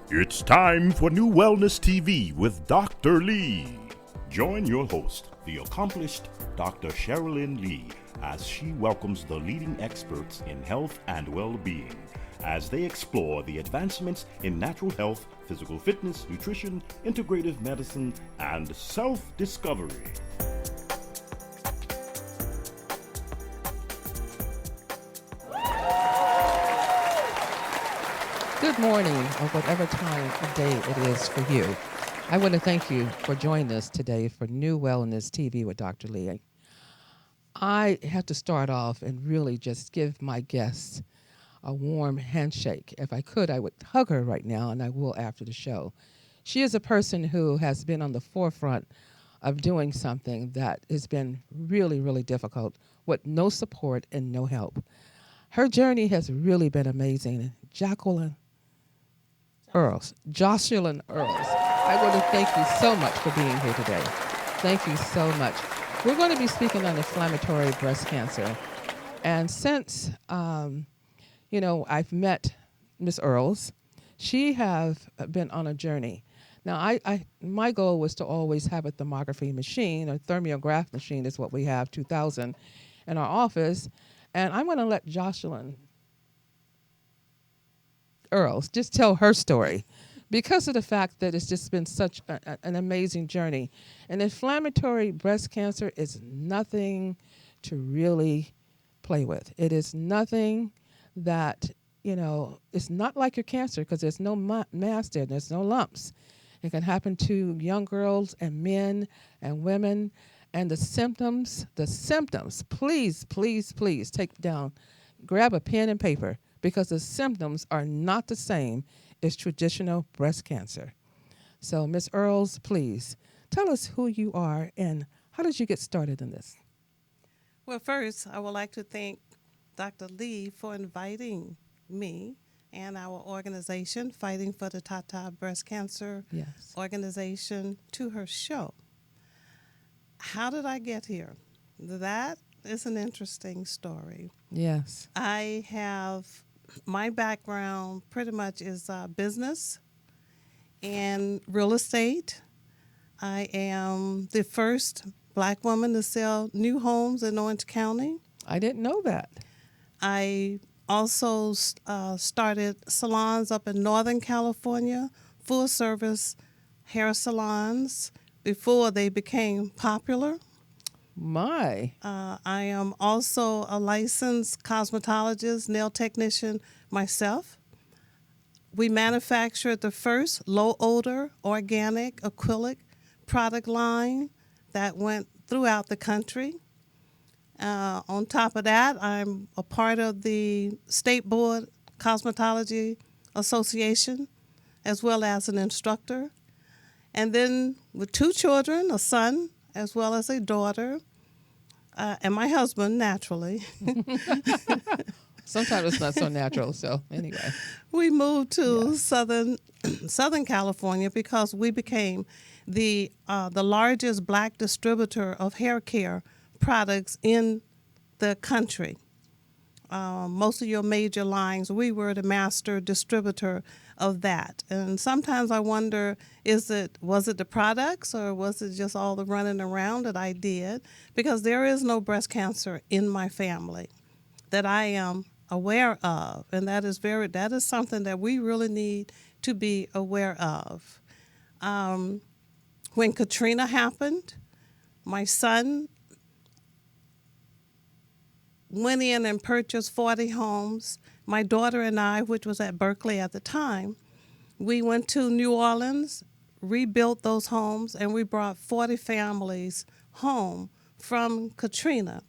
It's time for NuWellness TV with Dr. Lee. Join your host, the accomplished Dr. Cherilyn Lee, as she welcomes the leading experts in health and well-being as they explore the advancements in natural health, physical fitness, nutrition, integrative medicine, and self-discovery. Good morning, or whatever time of day it is for you. I want to thank you for joining us today for NuWellness TV with Dr. Lee. I have to start off and really just give my guests a warm handshake. If I could, I would hug her right now, and I will after the show. She is a person who has been on the forefront of doing something that has been really, really difficult with no support and no help. Her journey has really been amazing. Joshlyn Earls. I want to thank you so much for being here today. Thank you so much. We're going to be speaking on inflammatory breast cancer. And since, I've met Miss Earls, she have been on a journey. Now, my goal was to always have a thermography machine, a thermograph machine is what we have, 2000, in our office. And I'm going to let Joshlyn Earls just tell her story because of the fact that it's just been such an amazing journey. And inflammatory breast cancer is nothing to really play with. It is nothing that, it's not like your cancer because there's no mass there. There's no lumps. It can happen to young girls and men and women. And the symptoms, please take down, grab a pen and paper, because the symptoms are not the same as traditional breast cancer. So, Ms. Earls, please tell us who you are and how did you get started in this? Well, first, I would like to thank Dr. Lee for inviting me and our organization, Fighting for the Tatas Breast Cancer Organization, to her show. How did I get here? That is an interesting story. Yes. My background pretty much is business and real estate. I am the first Black woman to sell new homes in Orange County. I didn't know that. I also started salons up in Northern California, full-service hair salons, before they became popular. My. I am also a licensed cosmetologist, nail technician myself. We manufactured the first low-odor, organic, acrylic product line that went throughout the country. On top of that, I'm a part of the State Board Cosmetology Association, as well as an instructor. And then with 2 children, a son, as well as a daughter, and my husband, naturally. Sometimes it's not so natural, so anyway. We moved to Southern California because we became the largest Black distributor of hair care products in the country. Most of your major lines, we were the master distributor of that. And sometimes I wonder, was it the products or was it just all the running around that I did? Because there is no breast cancer in my family that I am aware of. And that is something that we really need to be aware of. When Katrina happened, my son went in and purchased 40 homes. My daughter and I, which was at Berkeley at the time, we went to New Orleans, rebuilt those homes, and we brought 40 families home from Katrina.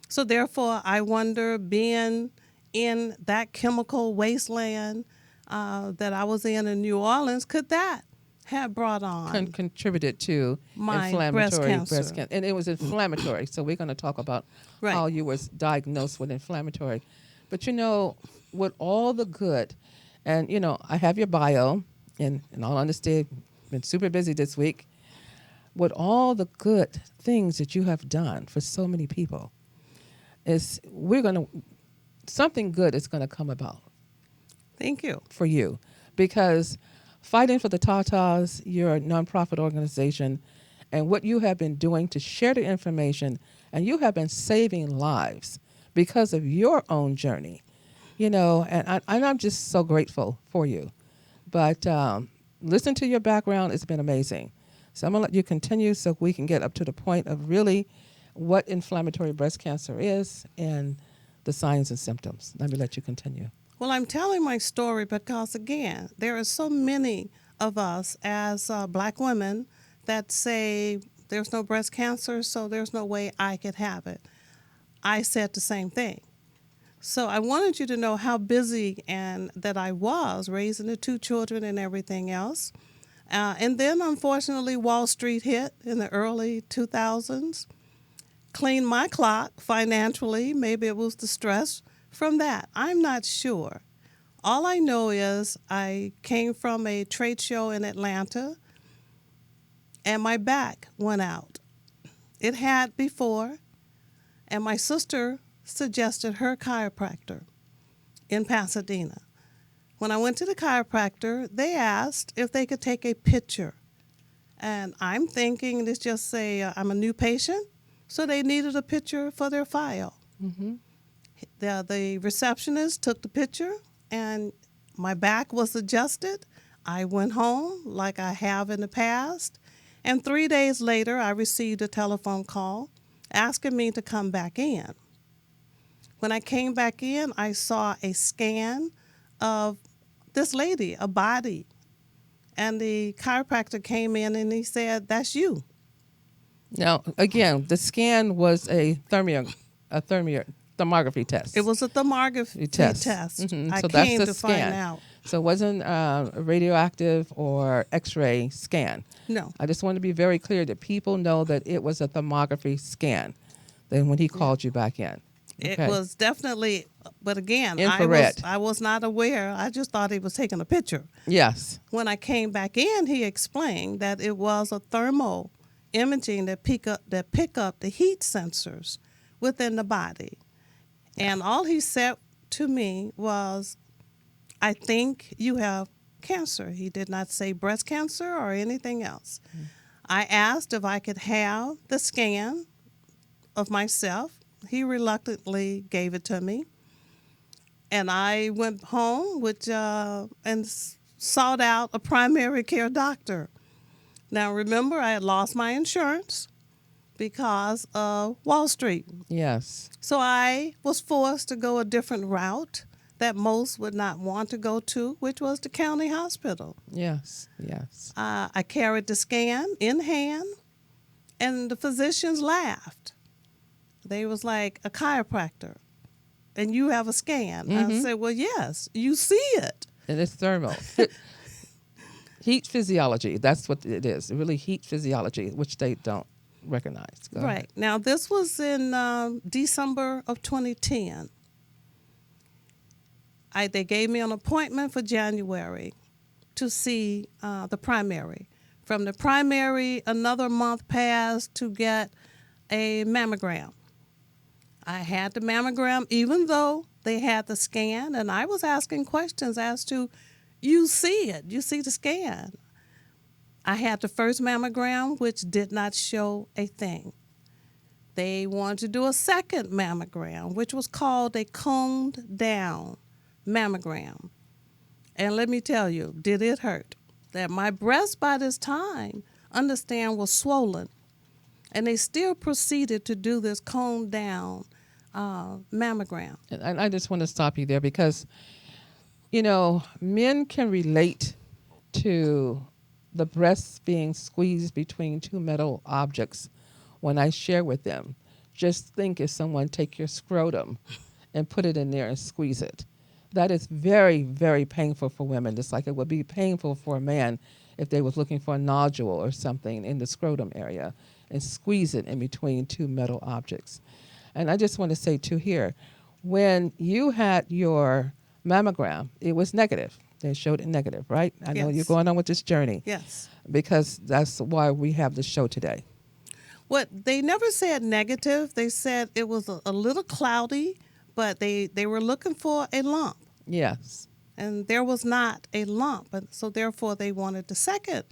So therefore, I wonder, being in that chemical wasteland that I was in New Orleans, could that have brought on contributed to my inflammatory breast cancer. And it was inflammatory. So we're going to talk about how you was diagnosed with inflammatory. But with all the good, and I have your bio, and in all honesty, been super busy this week. With all the good things that you have done for so many people, something good is going to come about. Thank you. For you, because fighting for the Tatas, your nonprofit organization, and what you have been doing to share the information, and you have been saving lives because of your own journey. And I'm just so grateful for you. But listen to your background. It's been amazing. So I'm going to let you continue so we can get up to the point of really what inflammatory breast cancer is and the signs and symptoms. Let me let you continue. Well, I'm telling my story because, again, there are so many of us as black women that say there's no breast cancer, so there's no way I could have it. I said the same thing. So I wanted you to know how busy and that I was raising the 2 children and everything else. And then, unfortunately, Wall Street hit in the early 2000s. Cleaned my clock financially. Maybe it was the stress from that. I'm not sure. All I know is I came from a trade show in Atlanta, and my back went out. It had before, and my sister suggested her chiropractor in Pasadena. When I went to the chiropractor, they asked if they could take a picture. And I'm thinking, let's just say I'm a new patient, so they needed a picture for their file. Mm-hmm. The receptionist took the picture, and my back was adjusted. I went home like I have in the past, and 3 days later, I received a telephone call asking me to come back in. When I came back in, I saw a scan of this lady, a body, and the chiropractor came in and he said, "That's you." Now, again, the scan was a thermography test. It was a thermography test. Mm-hmm. I So came that's the to scan. find out. So it wasn't a radioactive or X-ray scan. No. I just want to be very clear that people know that it was a thermography scan. Then when he called you back in. It Okay. was definitely, but again, Infrared. I was not aware. I just thought he was taking a picture. Yes. When I came back in, he explained that it was a thermal imaging that pick up the heat sensors within the body. And all he said to me was, "I think you have cancer." He did not say breast cancer or anything else. Mm-hmm. I asked if I could have the scan of myself. He reluctantly gave it to me. And I went home and sought out a primary care doctor. Now, remember, I had lost my insurance because of Wall Street. Yes. So I was forced to go a different route that most would not want to go to, which was the county hospital. Yes. Yes. I carried the scan in hand, and the physicians laughed. They was like, "A chiropractor, and you have a scan." Mm-hmm. I said, "Well, yes, you see it." And it's thermal. Heat physiology. That's what it is. Really heat physiology, which they don't recognize. Go Right. ahead. Now, this was in December of 2010. They gave me an appointment for January to see the primary. From the primary, another month passed to get a mammogram. I had the mammogram even though they had the scan, and I was asking questions as to, you see it, you see the scan. I had the first mammogram, which did not show a thing. They wanted to do a second mammogram, which was called a coned down mammogram. And let me tell you, did it hurt? That my breast by this time, understand, was swollen. And they still proceeded to do this coned down mammogram. And I just want to stop you there because, men can relate to the breasts being squeezed between 2 metal objects when I share with them. Just think if someone take your scrotum and put it in there and squeeze it. That is very, very painful for women, just like it would be painful for a man if they was looking for a nodule or something in the scrotum area and squeeze it in between 2 metal objects. And I just want to say, too, here, when you had your mammogram, it was negative. They showed it negative, right? I know you're going on with this journey. Yes. Because that's why we have this show today. What they never said negative. They said it was a little cloudy, but they were looking for a lump. Yes. and there was not a lump. And so therefore they wanted the second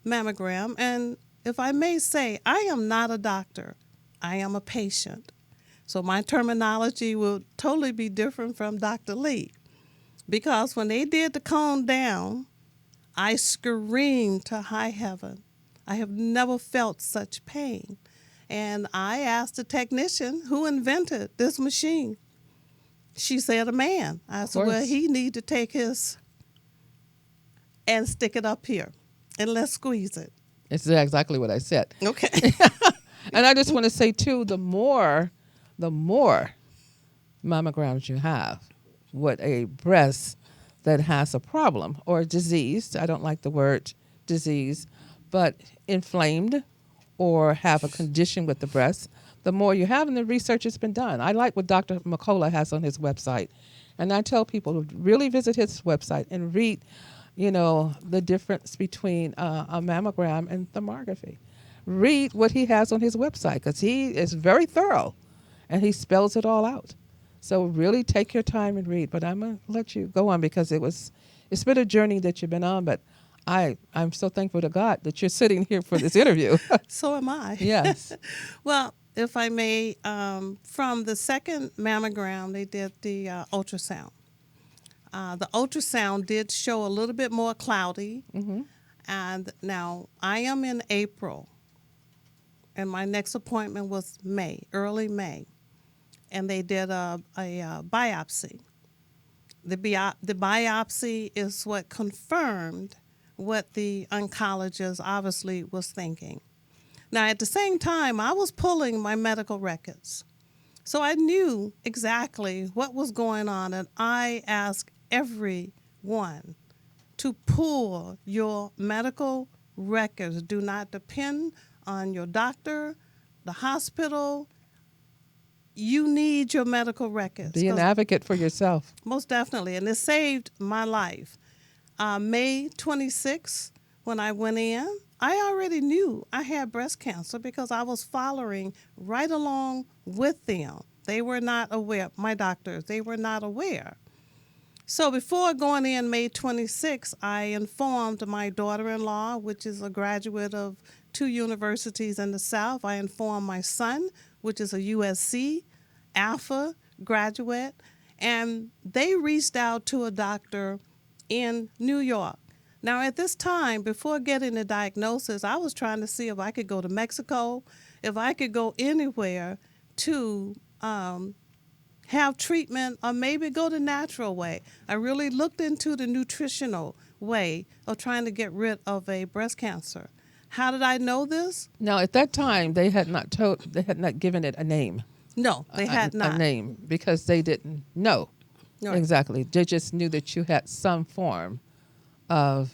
mammogram. And if I may say, I am not a doctor. I am a patient. So my terminology will totally be different from Dr. Lee. Because when they did the cone down, I screamed to high heaven. I have never felt such pain. And I asked the technician who invented this machine. She said a man. I said, well, he need to take his and stick it up here and let's squeeze it. It's exactly what I said. Okay. And I just want to say, too, the more mammograms you have with a breast that has a problem or disease, I don't like the word disease, but inflamed or have a condition with the breast, the more you have, and the research has been done. I like what Dr. McCullough has on his website. And I tell people to really visit his website and read, the difference between a mammogram and thermography. Read what he has on his website because he is very thorough and he spells it all out. So really take your time and read. But I'm going to let you go on because it's been a journey that you've been on, but I'm so thankful to God that you're sitting here for this interview. So am I. Yes. Well, if I may, from the second mammogram, they did the ultrasound. The ultrasound did show a little bit more cloudy. Mm-hmm. And now I am in April, and my next appointment was early May. And they did a biopsy. The biopsy is what confirmed what the oncologist obviously was thinking. Now, at the same time, I was pulling my medical records. So I knew exactly what was going on, and I asked everyone to pull your medical records. Do not depend on your doctor, the hospital. You need your medical records. Be an advocate for yourself. Most definitely, and it saved my life. May 26th, when I went in, I already knew I had breast cancer because I was following right along with them. They were not aware, my doctors, they were not aware. So before going in May 26th, I informed my daughter-in-law, which is a graduate of 2 universities in the South. I informed my son, which is a USC Alpha graduate, and they reached out to a doctor in New York. Now, at this time, before getting the diagnosis, I was trying to see if I could go to Mexico, if I could go anywhere to have treatment, or maybe go the natural way. I really looked into the nutritional way of trying to get rid of a breast cancer. How did I know this? Now, at that time, they had not given it a name. No, they had not. A name, because they didn't know. Right. Exactly. They just knew that you had some form of,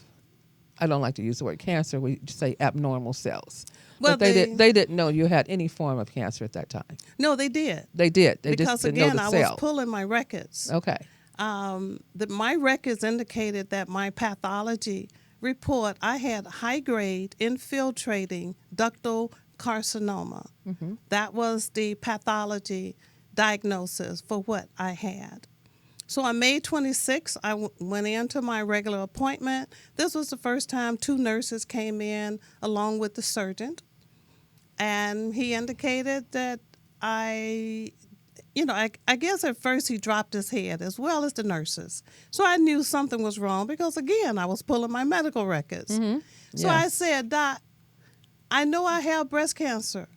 I don't like to use the word cancer, we say abnormal cells. Well, but they didn't know you had any form of cancer at that time. No, they did. They did. They because just didn't again, know the cell. I was pulling my records. Okay. My records indicated that my pathology report, I had high-grade infiltrating ductal carcinoma. Mm-hmm. That was the pathology diagnosis for what I had. So on May 26th, I went into my regular appointment. This was the first time 2 nurses came in along with the surgeon. And he indicated that I guess at first he dropped his head as well as the nurses. So I knew something was wrong because, again, I was pulling my medical records. Mm-hmm. So I said, Doc, I know I have breast cancer.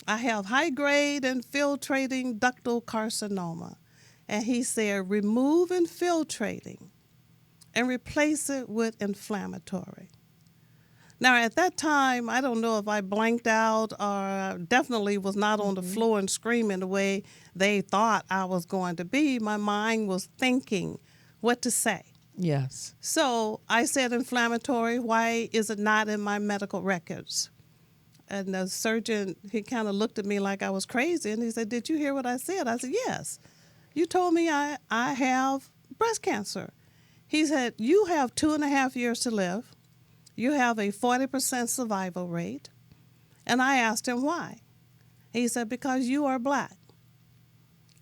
I have high-grade infiltrating ductal carcinoma. And he said, remove infiltrating and replace it with inflammatory. Now, at that time, I don't know if I blanked out or definitely was not on the floor and screaming the way they thought I was going to be. My mind was thinking what to say. Yes. So I said inflammatory. Why is it not in my medical records? And the surgeon, he kind of looked at me like I was crazy, and he said, did you hear what I said? I said, yes. You told me I have breast cancer. He said, you have 2.5 years to live. You have a 40% survival rate. And I asked him why. He said, because you are black.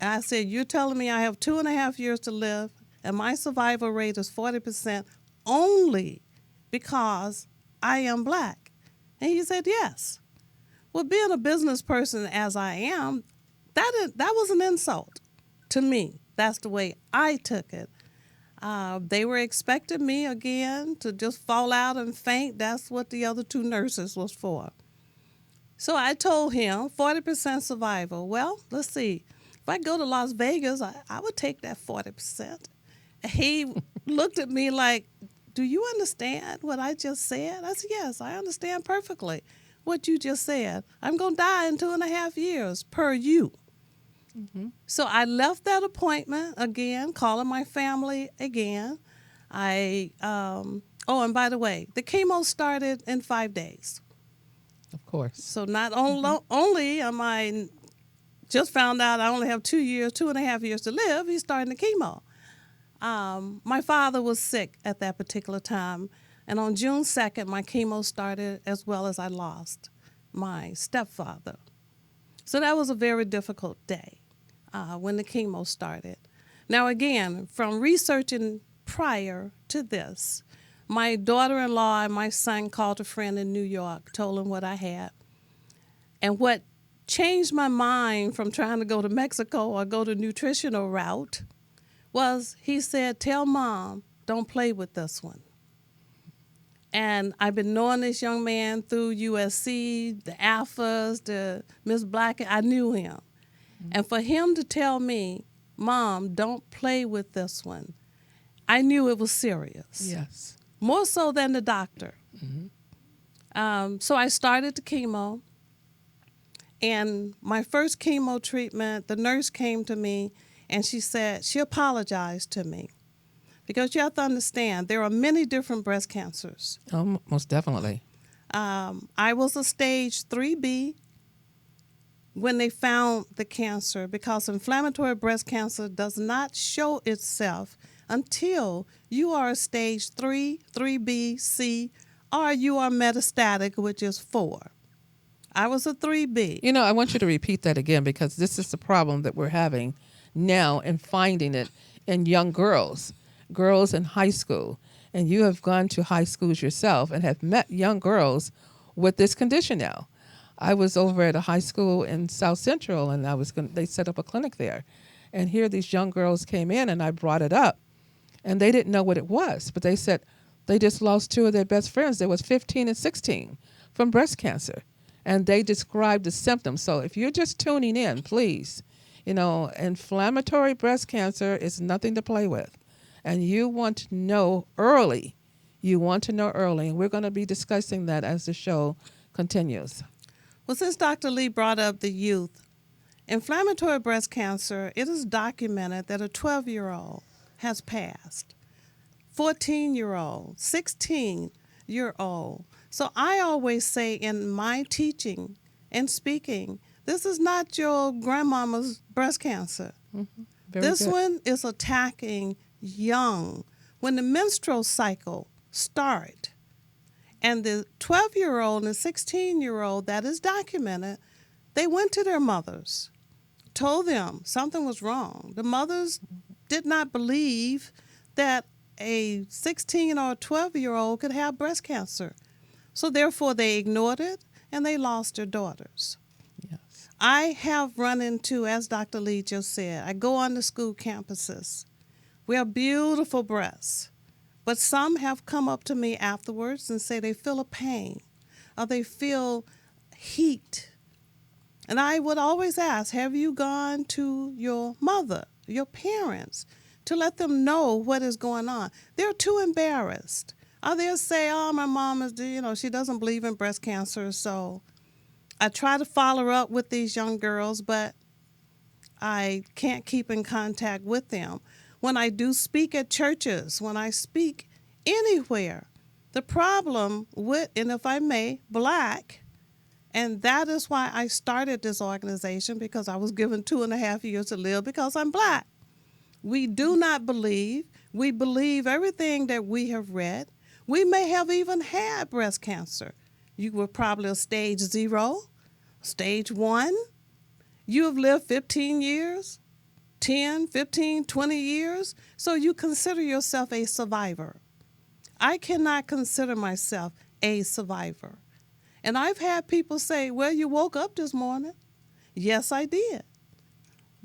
I said, you're telling me I have 2.5 years to live and my survival rate is 40% only because I am black. And he said, yes. Well, being a business person as I am, that was an insult to me. That's the way I took it. They were expecting me again to just fall out and faint. That's what the other 2 nurses was for. So I told him 40% survival. Well, let's see. If I go to Las Vegas, I would take that 40%. He looked at me like, do you understand what I just said? I said, yes, I understand perfectly what you just said. I'm going to die in 2.5 years per you. Mm-hmm. So I left that appointment again, calling my family again. And by the way, the chemo started in 5 days. Of course. So not only am I just found out I only have 2.5 years to live, he's starting the chemo. My father was sick at that particular time, and on June 2nd, my chemo started, as well as I lost my stepfather. So that was a very difficult day when the chemo started. Now, again, from researching prior to this, my daughter-in-law and my son called a friend in New York, told him what I had. And what changed my mind from trying to go to Mexico or go the nutritional route was he said, tell Mom, don't play with this one. And I've been knowing this young man through USC, the Alphas, the Miss Black. I knew him. Mm-hmm. And for him to tell me, Mom, don't play with this one, I knew it was serious. Yes. More so than the doctor. Mm-hmm. So I started the chemo. And my first chemo treatment, the nurse came to me and she said, she apologized to me. Because you have to understand, there are many different breast cancers. Oh, most definitely. I was a stage 3B when they found the cancer, because inflammatory breast cancer does not show itself until you are a stage 3, 3B, C, or you are metastatic, which is 4. I was a 3B. You know, I want you to repeat that again, because this is the problem that we're having now and finding it in young girls in high school. And you have gone to high schools yourself and have met young girls with this condition now. I was over at a high school in South Central, and they set up a clinic there. And here these young girls came in, and I brought it up. And they didn't know what it was, but they said they just lost 2 of their best friends. They was 15 and 16 from breast cancer. And they described the symptoms. So if you're just tuning in, please, inflammatory breast cancer is nothing to play with. And you want to know early. And we're going to be discussing that as the show continues. Well, since Dr. Lee brought up the youth, inflammatory breast cancer, it is documented that a 12-year-old has passed, 14-year-old, 16-year-old. So I always say in my teaching and speaking, this is not your grandmama's breast cancer. Mm-hmm. This one is attacking young, when the menstrual cycle starts. And the 12-year-old and the 16-year-old, that is documented, they went to their mothers, told them something was wrong. The mothers did not believe that a 16 or 12-year-old could have breast cancer. So therefore, they ignored it, and they lost their daughters. Yes. I have run into, as Dr. Lee just said, I go on the school campuses. We have beautiful breasts, but some have come up to me afterwards and say they feel a pain or they feel heat. And I would always ask, have you gone to your mother, your parents, to let them know what is going on? They're too embarrassed. Or they'll say, oh, my mom is, she doesn't believe in breast cancer. So I try to follow up with these young girls, but I can't keep in contact with them. When I do speak at churches, when I speak anywhere, the problem with, and if I may, black, and that is why I started this organization, because I was given 2.5 years to live because I'm black. We do not believe. We believe everything that we have read. We may have even had breast cancer. You were probably a stage 0, stage 1. You have lived 15 years, 10, 15, 20 years. So you consider yourself a survivor. I cannot consider myself a survivor. And I've had people say, well, you woke up this morning. Yes, I did.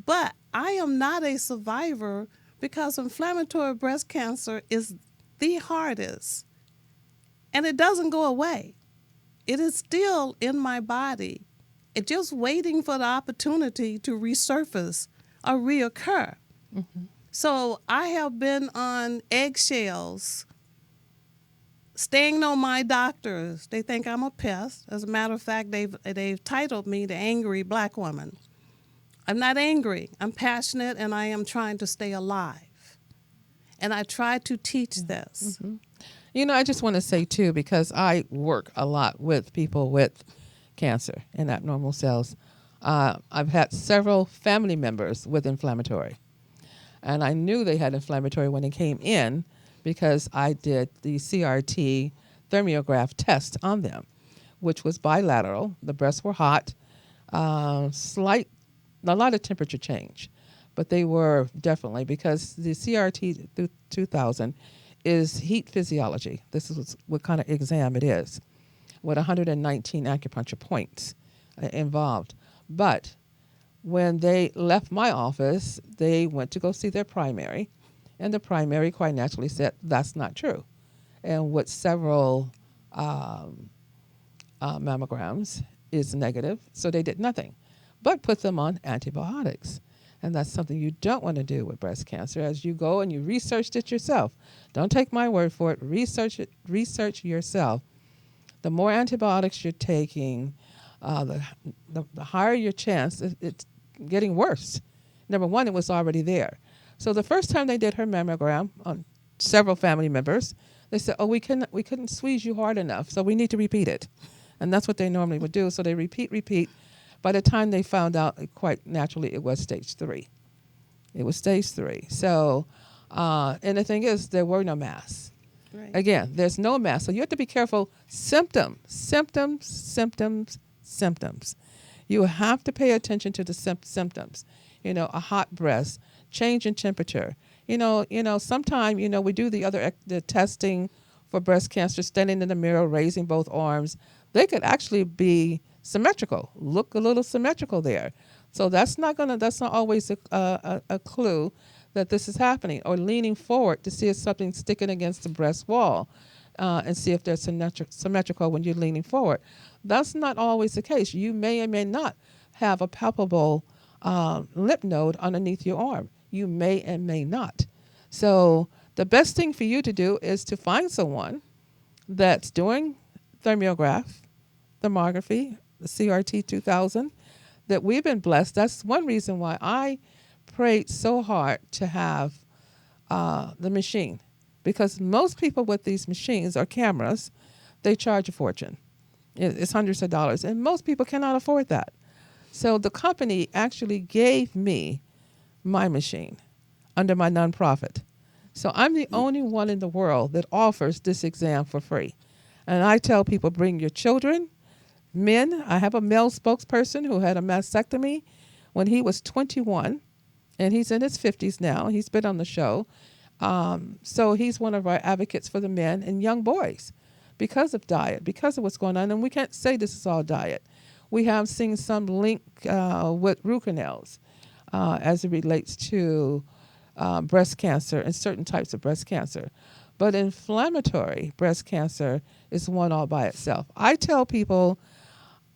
But I am not a survivor because inflammatory breast cancer is the hardest. And it doesn't go away. It is still in my body. It's just waiting for the opportunity to resurface or reoccur. Mm-hmm. So I have been on eggshells, staying on my doctors. They think I'm a pest. As a matter of fact, they've titled me the angry black woman. I'm not angry. I'm passionate, and I am trying to stay alive. And I try to teach this. Mm-hmm. You know, I just want to say, too, because I work a lot with people with cancer and abnormal cells. I've had several family members with inflammatory. And I knew they had inflammatory when they came in because I did the CRT thermograph test on them, which was bilateral. The breasts were hot, a lot of temperature change. But they were definitely, because the CRT 2000 is heat physiology. This is what kind of exam it is, with 119 acupuncture points involved. But when they left my office, they went to go see their primary, and the primary quite naturally said, that's not true. And with several mammograms is negative, so they did nothing but put them on antibiotics. And that's something you don't want to do with breast cancer. As you go and you researched it yourself, don't take my word for it, research yourself. The more antibiotics you're taking, the higher your chance it's getting worse. Number one, it was already there. So the first time they did her mammogram on several family members, they said, oh, we couldn't squeeze you hard enough, so we need to repeat it. And that's what they normally would do. So they repeat. By the time they found out, quite naturally, it was stage 3. It was stage 3. So, and the thing is, there were no masks. Right. Again, there's no mask. So you have to be careful. Symptoms. You have to pay attention to the symptoms. You know, a hot breast, change in temperature. You know, sometime, we do the testing for breast cancer, standing in the mirror, raising both arms. They could actually be symmetrical, look a little symmetrical there. So that's not always a clue that this is happening. Or leaning forward to see if something's sticking against the breast wall and see if they're symmetrical when you're leaning forward. That's not always the case. You may or may not have a palpable lymph node underneath your arm. You may and may not. So the best thing for you to do is to find someone that's doing thermography, the CRT 2000, that we've been blessed. That's one reason why I prayed so hard to have the machine, because most people with these machines or cameras, they charge a fortune. It's hundreds of dollars, and most people cannot afford that. So the company actually gave me my machine under my nonprofit. So I'm the only one in the world that offers this exam for free. And I tell people, bring your children, men. I have a male spokesperson who had a mastectomy when he was 21, and he's in his 50s now. He's been on the show. So he's one of our advocates for the men and young boys because of diet, because of what's going on. And we can't say this is all diet. We have seen some link with root canals as it relates to breast cancer and certain types of breast cancer. But inflammatory breast cancer is one all by itself. I tell people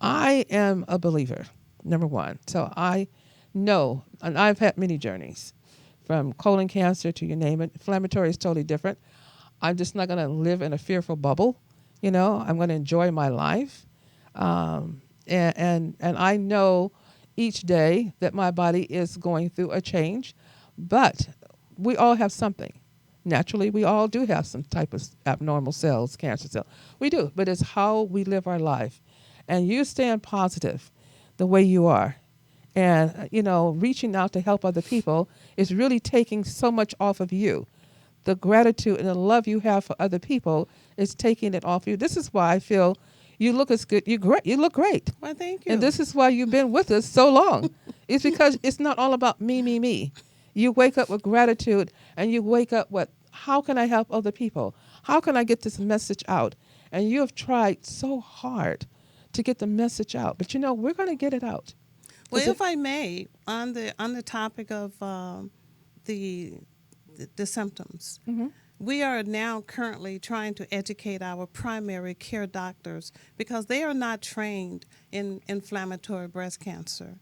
I am a believer, number one. So I know, and I've had many journeys, from colon cancer to you name it. Inflammatory is totally different. I'm just not going to live in a fearful bubble. I'm going to enjoy my life. And I know each day that my body is going through a change, but we all have something. Naturally, we all do have some type of abnormal cells, cancer cells. We do, but it's how we live our life. And you stand positive the way you are. And, reaching out to help other people is really taking so much off of you. The gratitude and the love you have for other people is taking it off you. This is why I feel you look as good. You look great. Well, thank you. And this is why you've been with us so long. It's because it's not all about me. You wake up with gratitude, and you wake up with, how can I help other people? How can I get this message out? And you have tried so hard to get the message out. But, we're going to get it out. Well, if I may, on the topic of the symptoms, we are now currently trying to educate our primary care doctors because they are not trained in inflammatory breast cancer.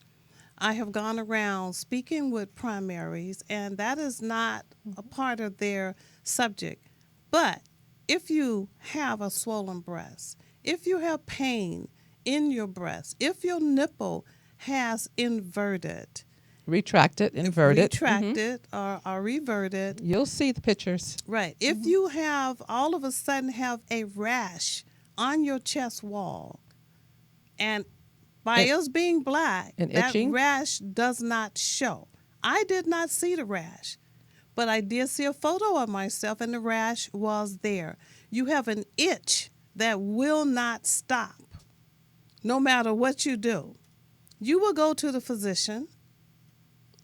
I have gone around speaking with primaries, and that is not a part of their subject. But if you have a swollen breast, if you have pain in your breast, if your nipple has inverted, retracted, or reverted. You'll see the pictures. Right. If you have all of a sudden have a rash on your chest wall, and by us being black, and that itching? rash does not show. I did not see the rash, but I did see a photo of myself, and the rash was there. You have an itch that will not stop, no matter what you do. You will go to the physician,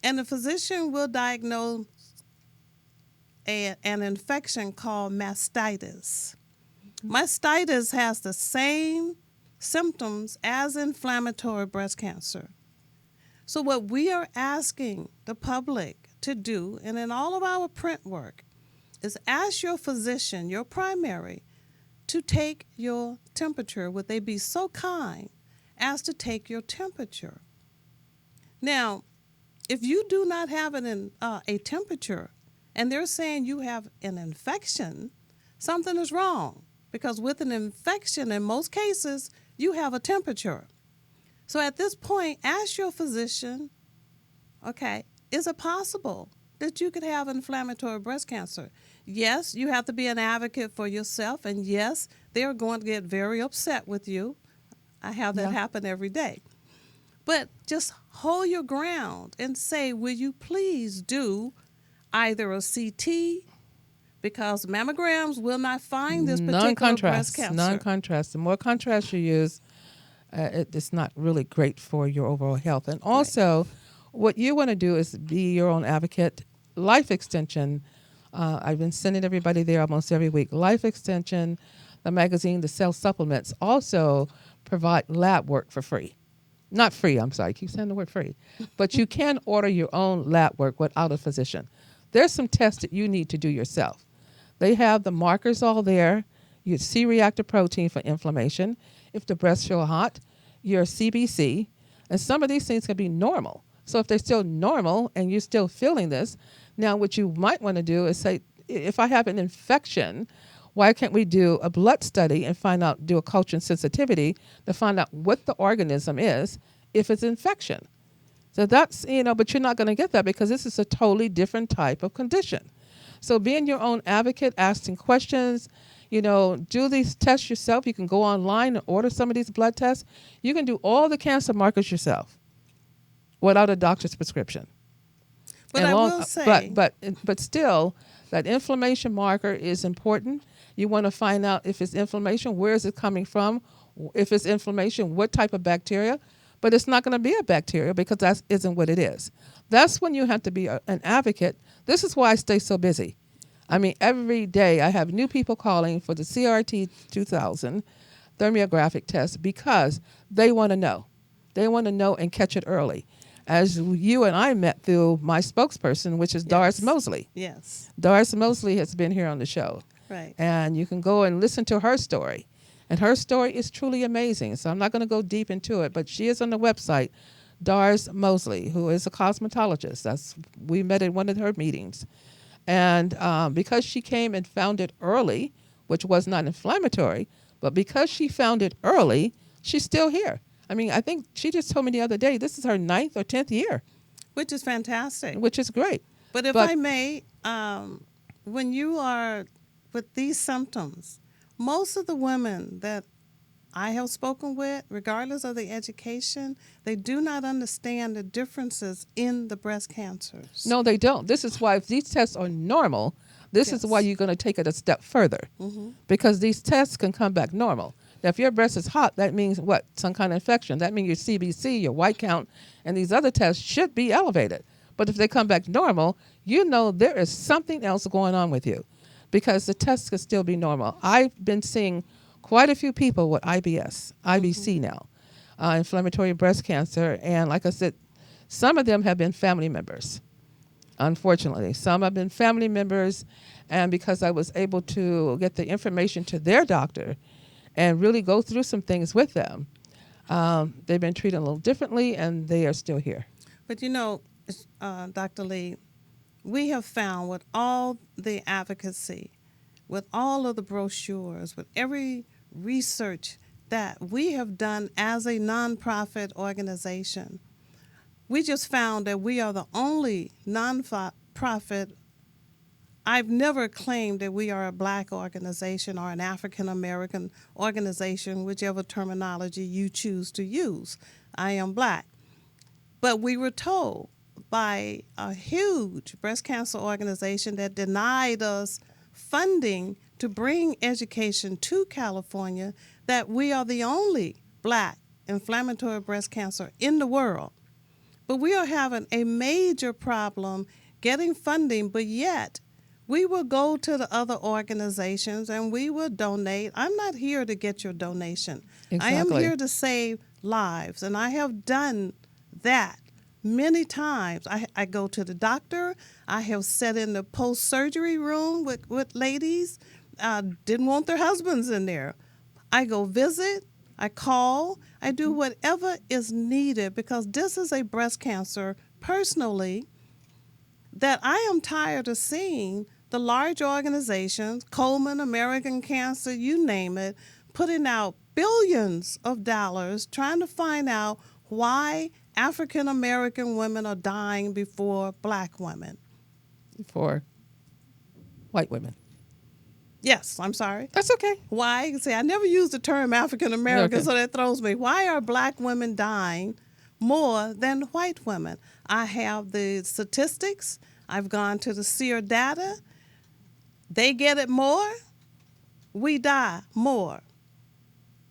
and the physician will diagnose an infection called mastitis. Mastitis has the same symptoms as inflammatory breast cancer. So what we are asking the public to do, and in all of our print work, is ask your physician, your primary, to take your temperature. Would they be so kind as to take your temperature? Now, if you do not have a temperature and they're saying you have an infection, something is wrong, because with an infection, in most cases, you have a temperature. So at this point, ask your physician, okay, is it possible that you could have inflammatory breast cancer? Yes, you have to be an advocate for yourself, and yes, they're going to get very upset with you. I have that happen every day. But just hold your ground and say, will you please do either a CT, because mammograms will not find this particular breast cancer. Non-contrast. The more contrast you use, it's not really great for your overall health. And also, what you want to do is be your own advocate. Life Extension, I've been sending everybody there almost every week. Life Extension, the magazine, the cell supplements also provide lab work for free. Not free, I'm sorry, I keep saying the word free. But you can order your own lab work without a physician. There's some tests that you need to do yourself. They have the markers all there. Your C-reactive protein for inflammation. If the breasts feel hot, your CBC. And some of these things can be normal. So if they're still normal and you're still feeling this, now what you might want to do is say, if I have an infection, why can't we do a blood study and do a culture and sensitivity to find out what the organism is if it's infection? So that's, but you're not going to get that because this is a totally different type of condition. So being your own advocate, asking questions, do these tests yourself. You can go online and order some of these blood tests. You can do all the cancer markers yourself without a doctor's prescription. But I will say, but still, that inflammation marker is important. You want to find out if it's inflammation, where is it coming from? If it's inflammation, what type of bacteria? But it's not going to be a bacteria because that isn't what it is. That's when you have to be an advocate. This is why I stay so busy. I mean, every day I have new people calling for the CRT 2000 thermographic test because they want to know. They want to know and catch it early. As you and I met through my spokesperson, which is Doris Mosley. Yes. Doris Mosley has been here on the show. Right. And you can go and listen to her story. And her story is truly amazing. So I'm not going to go deep into it, but she is on the website, Doris Mosley, who is a cosmetologist. We met at one of her meetings. And because she came and found it early, which was not inflammatory, but because she found it early, she's still here. I mean, I think she just told me the other day, this is her 9th or 10th year. Which is fantastic. Which is great. But if I may, when you are with these symptoms, most of the women that I have spoken with, regardless of the education, they do not understand the differences in the breast cancers. No, they don't. This is why if these tests are normal, this is why you're going to take it a step further. Mm-hmm. Because these tests can come back normal. Now, if your breast is hot, that means what? Some kind of infection. That means your CBC, your white count, and these other tests should be elevated. But if they come back normal, you know there is something else going on with you because the test could still be normal. I've been seeing quite a few people with IBC now, inflammatory breast cancer. And like I said, some of them have been family members, unfortunately. Some have been family members. And because I was able to get the information to their doctor and really go through some things with them, they've been treated a little differently, and they are still here. But Dr. Lee, we have found with all the advocacy, with all of the brochures, with every research that we have done as a nonprofit organization, we just found that we are the only nonprofit. I've never claimed that we are a black organization or an African American organization, whichever terminology you choose to use. I am black. But we were told by a huge breast cancer organization that denied us funding to bring education to California that we are the only black inflammatory breast cancer in the world. But we are having a major problem getting funding, but yet we will go to the other organizations and we will donate. I'm not here to get your donation. Exactly. I am here to save lives, and I have done that many times. I go to the doctor. I have sat in the post-surgery room with ladies, didn't want their husbands in there. I go visit, I call, I do whatever is needed because this is a breast cancer, personally, that I am tired of seeing the large organizations, Coleman, American Cancer, you name it, putting out billions of dollars trying to find out why African American women are dying before black women. For white women. Yes, I'm sorry. That's okay. Why? You say I never use the term African American, Okay. so that throws me. Why are black women dying more than white women? I have the statistics. I've gone to the SEER data. They get it more. We die more.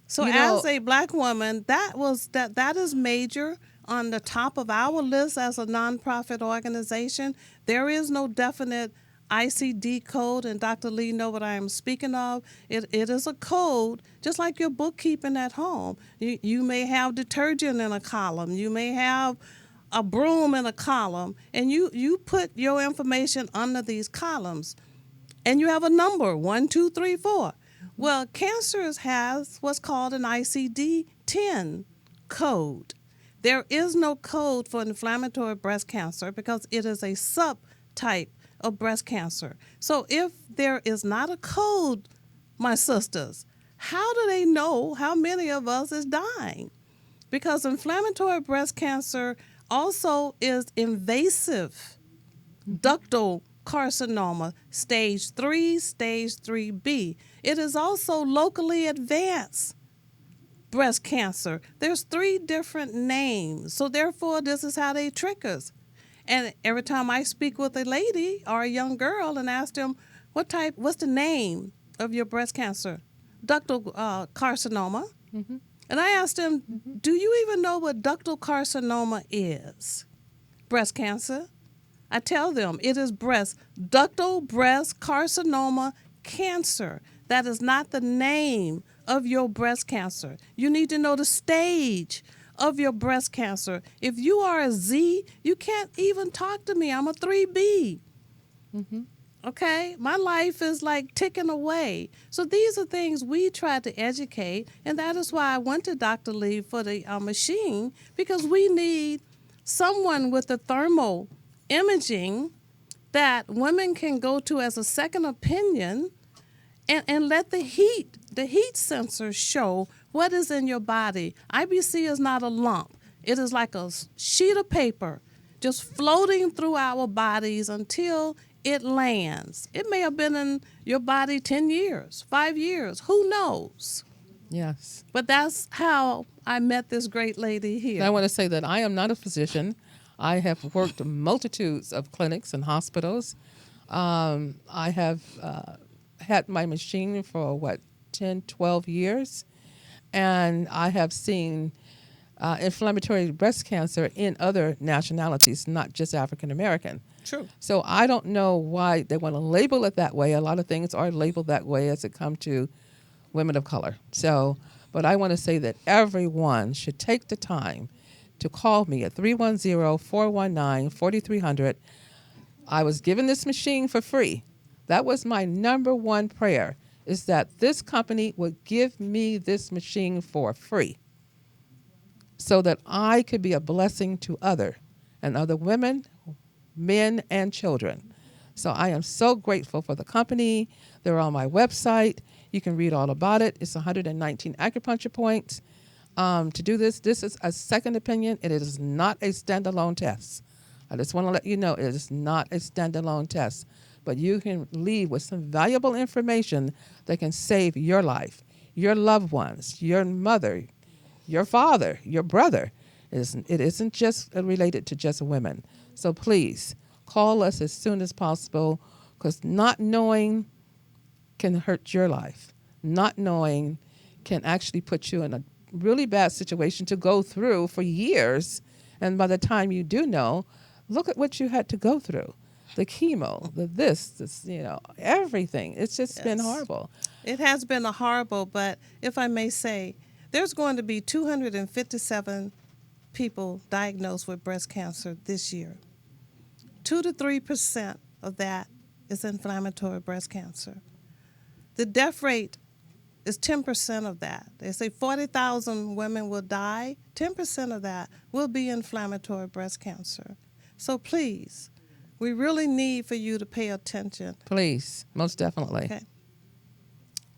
So as a black woman, that is major on the top of our list as a nonprofit organization. There is no definite ICD code, and Dr. Lee know what I am speaking of. It is a code, just like your bookkeeping at home. You may have detergent in a column. You may have a broom in a column, and you put your information under these columns, and you have a number, 1, 2, 3, 4. Well, cancers has what's called an ICD-10 code. There is no code for inflammatory breast cancer because it is a subtype of breast cancer. So if there is not a code, my sisters, how do they know how many of us is dying? Because inflammatory breast cancer also is invasive ductal carcinoma, stage 3, stage 3B. It is also locally advanced breast cancer. There's 3 different names. So therefore, this is how they trick us. And every time I speak with a lady or a young girl and ask them, what's the name of your breast cancer? Ductal carcinoma. Mm-hmm. And I asked them, do you even know what ductal carcinoma is? Breast cancer. I tell them it is ductal breast carcinoma cancer. That is not the name of your breast cancer. You need to know the stage of your breast cancer. If you are a Z, you can't even talk to me. I'm a 3B. Mm-hmm. Okay? My life is like ticking away. So these are things we try to educate, and that is why I went to Dr. Lee for the machine, because we need someone with the thermal imaging that women can go to as a second opinion and let the heat sensors show what is in your body. IBC is not a lump. It is like a sheet of paper just floating through our bodies until it lands. It may have been in your body 10 years, 5 years, who knows? Yes. But that's how I met this great lady here. I want to say that I am not a physician. I have worked multitudes of clinics and hospitals. I have had my machine for 10, 12 years, and I have seen inflammatory breast cancer in other nationalities, not just African American. True. So I don't know why they want to label it that way. A lot of things are labeled that way as it comes to women of color. So, but I want to say that everyone should take the time to call me at 310-419-4300. I was given this machine for free. That was my number one prayer, is that this company would give me this machine for free so that I could be a blessing to other women, men, and children. So I am so grateful for the company. They're on my website. You can read all about it. It's 119 acupuncture points. To do this is a second opinion. It is not a standalone test. I just want to let you know it is not a standalone test. But you can leave with some valuable information that can save your life, your loved ones, your mother, your father, your brother. It isn't just related to just women. So please call us as soon as possible, because not knowing can hurt your life. Not knowing can actually put you in a really bad situation to go through for years. And by the time you do know, look at what you had to go through. The chemo, this, everything. It's just been horrible. It has been a horrible, but if I may say, there's going to be 257 people diagnosed with breast cancer this year. 2 to 3% of that is inflammatory breast cancer. The death rate is 10% of that. They say 40,000 women will die. 10% of that will be inflammatory breast cancer. So please, we really need for you to pay attention. Please, most definitely. Okay.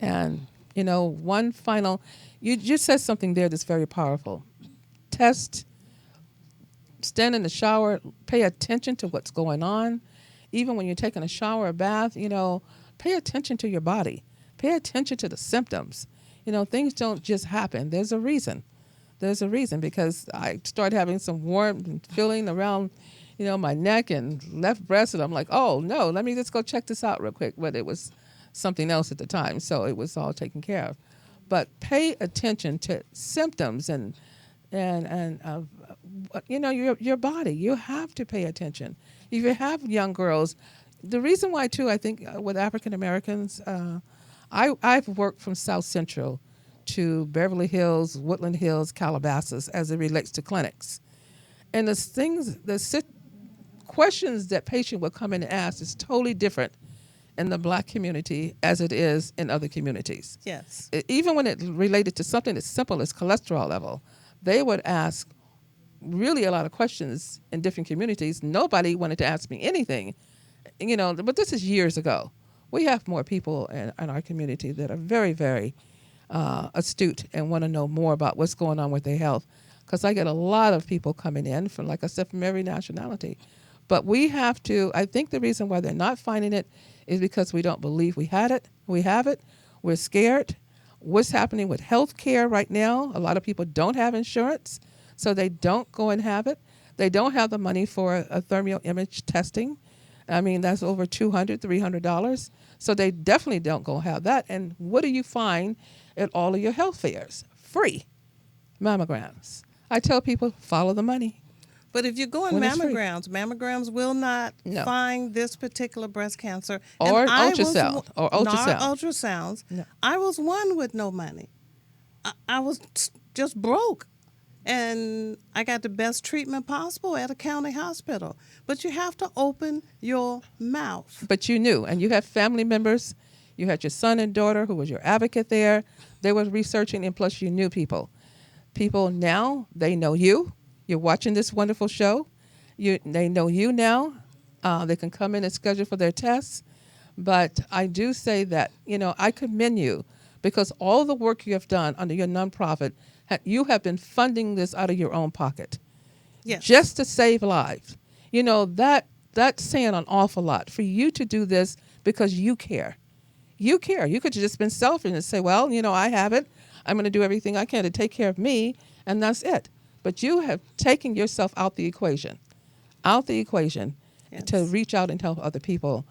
And, one final, you just said something there that's very powerful. Stand in the shower, pay attention to what's going on. Even when you're taking a shower or bath, pay attention to your body. Pay attention to the symptoms. Things don't just happen. There's a reason. There's a reason, because I started having some warm feeling around my neck and left breast, and I'm like, oh, no, let me just go check this out real quick. But it was something else at the time, so it was all taken care of. But pay attention to symptoms and your body. You have to pay attention. If you have young girls, the reason why, too, I think with African Americans, I've worked from South Central to Beverly Hills, Woodland Hills, Calabasas, as it relates to clinics. And the questions that patient will come in and ask is totally different in the Black community as it is in other communities. Yes. Even when it related to something as simple as cholesterol level, they would ask really a lot of questions in different communities. Nobody wanted to ask me anything, but this is years ago. We have more people in our community that are very, very astute and want to know more about what's going on with their health, because I get a lot of people coming in from, like I said, from every nationality. But we have to, I think the reason why they're not finding it is because we don't believe we have it. We're scared. What's happening with health care right now, a lot of people don't have insurance, so they don't go and have it. They don't have the money for a thermal image testing. I mean, that's over $200, $300. So they definitely don't go have that. And what do you find at all of your health fairs? Free mammograms. I tell people, follow the money. But if you're going mammograms will not find this particular breast cancer. Or and ultrasound. Ultrasounds. No. I was one with no money. I was just broke. And I got the best treatment possible at a county hospital. But you have to open your mouth. But you knew, and you have family members. You had your son and daughter who was your advocate there. They were researching, and plus you knew people. People now, they know you. You're watching this wonderful show. They know you now. They can come in and schedule for their tests. But I do say that, I commend you, because all the work you have done under your nonprofit, you have been funding this out of your own pocket. Yes. Just to save lives. That's saying an awful lot for you to do this because you care. You care. You could have just been selfish and say, well, I have it. I'm going to do everything I can to take care of me, and that's it. But you have taken yourself out the equation, Yes. to reach out and help other people.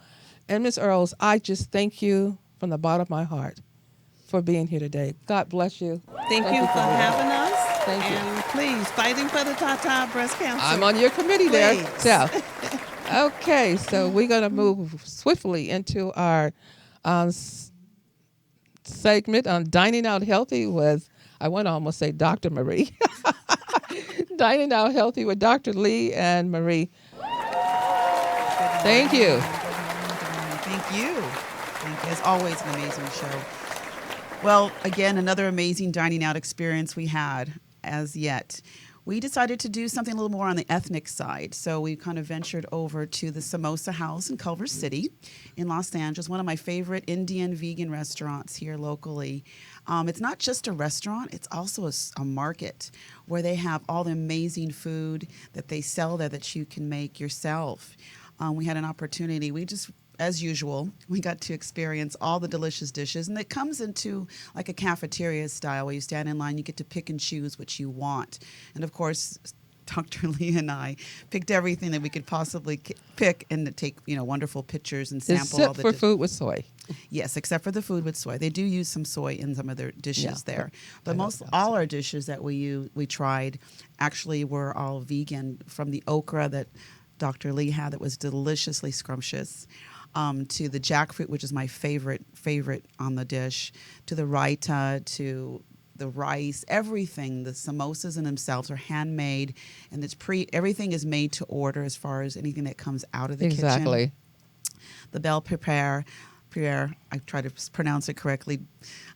And Ms. Earls, I just thank you from the bottom of my heart for being here today. God bless you. Thank you for having us. Thank you. And Please, fighting for the Tata breast cancer. I'm on your committee there. Please. So, okay, so we're going to move swiftly into our segment on Dining Out Healthy with, I want to almost say Dr. Marie. Dining Out Healthy with Dr. Lee and Marie. Thank you. Thank you. Thank you. As always, an amazing show. Well, again, another amazing dining out experience we had as yet. We decided to do something a little more on the ethnic side. So we kind of ventured over to the Samosa House in Culver City in Los Angeles, one of my favorite Indian vegan restaurants here locally. It's not just a restaurant, it's also a market where they have all the amazing food that they sell there that you can make yourself. We had an opportunity. As usual, we got to experience all the delicious dishes. And it comes into like a cafeteria style where you stand in line, you get to pick and choose what you want. And of course, Dr. Lee and I picked everything that we could possibly pick and to take, wonderful pictures and sample all the Except for food with soy. Yes, except for the food with soy. They do use some soy in some of their dishes there. But all our dishes that we tried actually were all vegan, from the okra that Dr. Lee had that was deliciously scrumptious, to the jackfruit, which is my favorite on the dish, to the raita, to the rice, everything. The samosas in themselves are handmade, and everything is made to order as far as anything that comes out of the kitchen. Exactly. The bell prepare, I try to pronounce it correctly.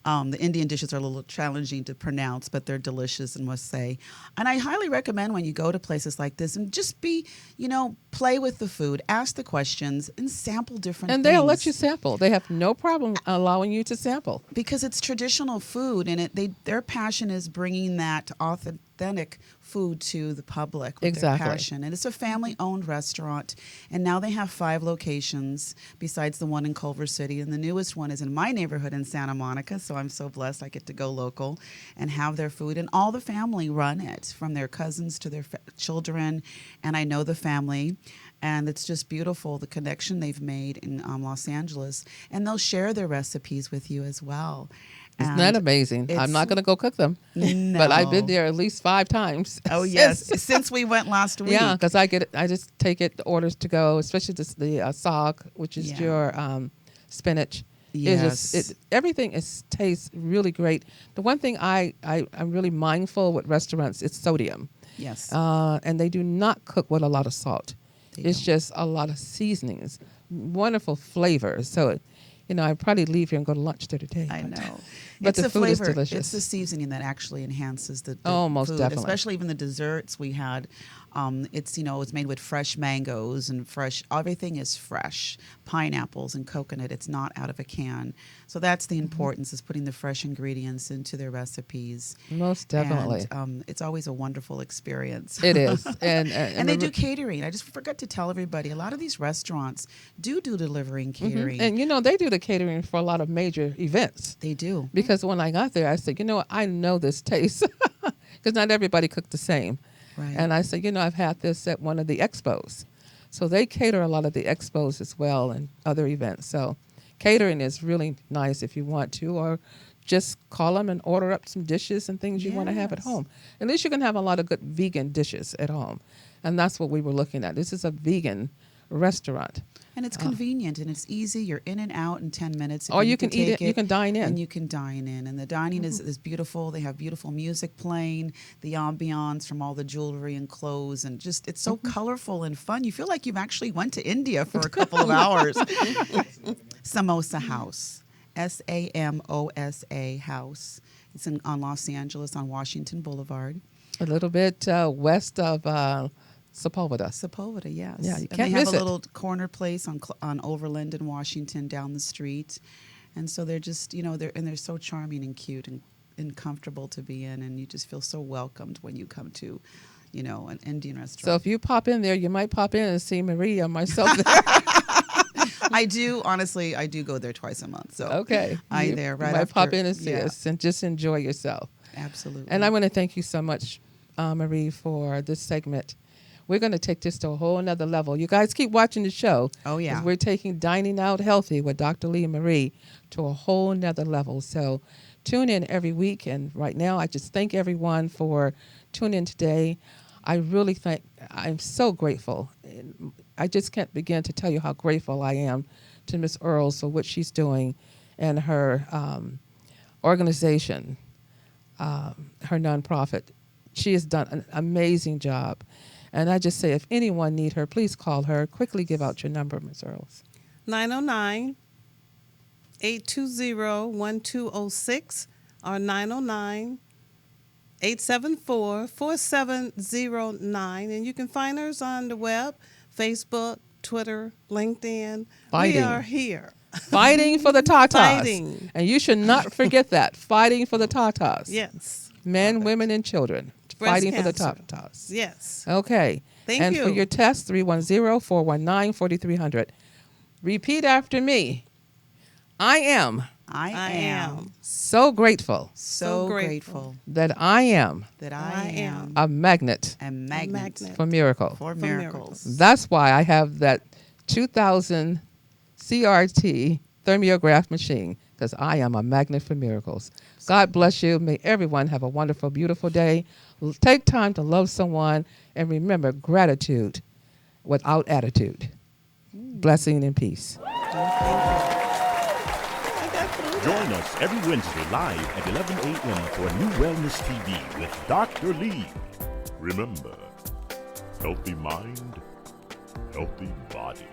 The Indian dishes are a little challenging to pronounce, but they're delicious, I must say. And I highly recommend when you go to places like this and just play with the food, ask the questions, and sample different things. And they'll let you sample. They have no problem allowing you to sample. Because it's traditional food, and their passion is bringing that authentic food to the public with their passion. And it's a family-owned restaurant, and now they have 5 locations besides the one in Culver City, and the newest one is in my neighborhood in Santa Monica, so I'm so blessed I get to go local and have their food. And all the family run it, from their cousins to their children, and I know the family. And it's just beautiful, the connection they've made in Los Angeles. And they'll share their recipes with you as well. Isn't that amazing? I'm not going to go cook them. No. But I've been there at least 5 times. Oh, yes. Since we went last week. Yeah, because I just take the orders to go, especially the sog, which is your spinach. Yes. Everything tastes really great. The one thing I'm really mindful with restaurants is sodium. Yes. And they do not cook with a lot of salt. It's just a lot of seasonings, wonderful flavors. So, I'd probably leave here and go to lunch today. I know. But the food is delicious. It's the seasoning that actually enhances the most food, definitely. Especially even the desserts we had. It's made with fresh mangoes and everything is fresh. Pineapples and coconut. It's not out of a can. So that's the importance, is putting the fresh ingredients into their recipes. Most definitely. And it's always a wonderful experience. It is. And they do catering. I just forgot to tell everybody, a lot of these restaurants do delivery and catering. Mm-hmm. And they do the catering for a lot of major events. They do. Because when I got there, I said, I know this taste. Because not everybody cooked the same. Right. And I said, I've had this at one of the expos. So they cater a lot of the expos as well and other events. So catering is really nice if you want to, or just call them and order up some dishes and things you want to have at home. At least you can have a lot of good vegan dishes at home. And that's what we were looking at. This is a vegan restaurant. And it's convenient and it's easy. You're in and out in 10 minutes. Or you can eat it. You can dine in. And you can dine in. And the dining is beautiful. They have beautiful music playing, the ambiance from all the jewelry and clothes. And just, it's so colorful and fun. You feel like you've actually went to India for a couple of hours. Samosa House. SAMOSA House. It's on Los Angeles on Washington Boulevard. A little bit west of Sepulveda, yes. Yeah, you can't and they miss have a it. little corner place on Overland in Washington down the street. And so they're just, they're so charming and cute and comfortable to be in. And you just feel so welcomed when you come to, an Indian restaurant. So if you pop in there, you might pop in and see Maria or myself there. I do go there twice a month. So okay. You might pop in and see us and just enjoy yourself. Absolutely. And I want to thank you so much, Marie, for this segment we're going to take this to a whole nother level. You guys keep watching the show. Oh, yeah. 'Cause we're taking Dining Out Healthy with Dr. Lee and Marie to a whole nother level. So tune in every week. And right now, I just thank everyone for tuning in today. I really think I'm so grateful. I just can't begin to tell you how grateful I am to Miss Earls for what she's doing and her organization, her nonprofit. She has done an amazing job. And I just say, if anyone need her, please call her. Quickly give out your number, Ms. Earls. 909-820-1206 or 909-874-4709. And you can find us on the web, Facebook, Twitter, LinkedIn. Fighting. We are here. Fighting for the Tatas. Fighting. And you should not forget that. Fighting for the Tatas. Yes. Men, women, and children. Breast Fighting for the cancer. Tatas. Yes. Okay. Thank and you. for your test, 310-419-4300. Repeat after me. I am I am so grateful so grateful grateful that I am that I I am am a magnet a magnet magnet for miracle. for miracles. miracles. That's why I have that 2000 CRT thermograph machine, because I am a magnet for miracles. God bless you. May everyone have a wonderful, beautiful day. Take time to love someone, and remember gratitude without attitude. Blessing and peace. Join us every Wednesday live at 11 a.m. for NuWellness TV with Dr. Lee. Remember, healthy mind, healthy body.